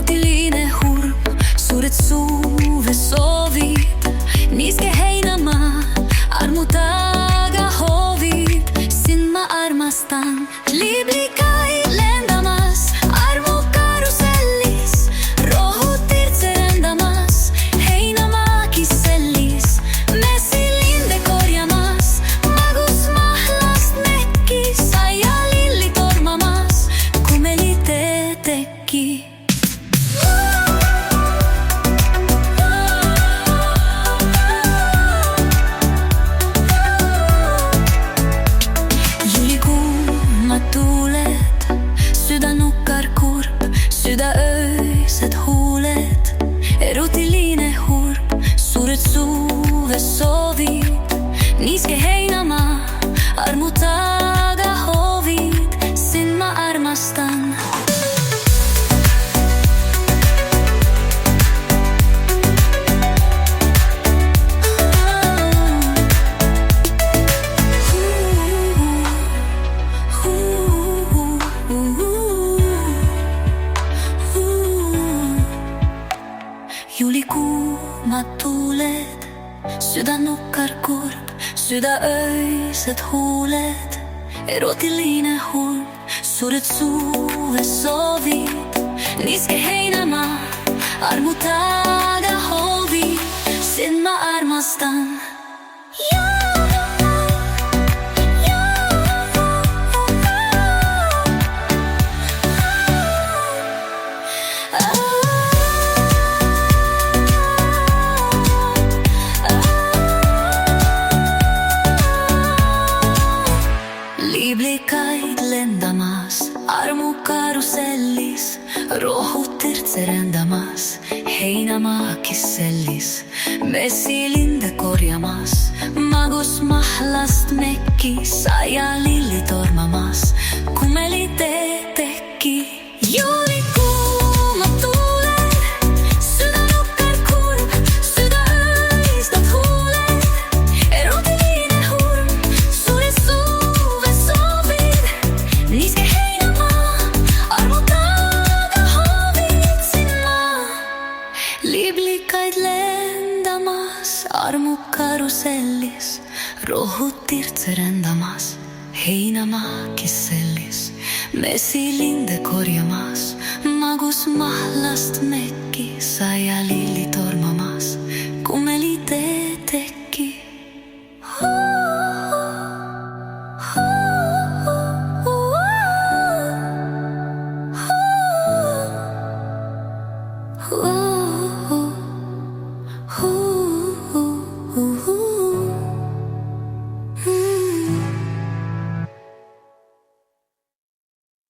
Erootiline hurm, suured suve soovid, niiske heinamaa, armu taga hoovid. Sind ma armastan, liblikaid lendamas, armu karusellis, rohud tirtserendamas, heinamaa kissellis, messilinde korjamas, magus mahlast mekkis, saia lilli tormamas, kumeli teki. Tuuled, süda nukkar kurb, süda öised huuled. Erootiline hurm, suured suve soovid, niiske heinamaa, armu taga hoovid. Sind ma armastan. Juulikuumad tuuled, süda nukkar kurb, süda öised huuled. Erootiline hurm, suured suve soovid, niiske heinamaa, armu taga hoovid. Sind ma armastan. Liblikaid lendamas, armu karusellis, rohud tirtserendamas, heinamaa kissellis, messilinde korjamas, magus mahlast mekkis, saia lilli tormamas, kumeli teki. Juulikuumad tuuled, süda nukkar kurb, süda öised huuled. Erootiline hurm, suured suve soovid, niiske heinamaa, armu taga hoovid. Sind ma liblikaid lendamas, armu karusellis, rohud tirtserendamas, heinamaa kissellis, messilinde korjamas, magus mahlast mekkis.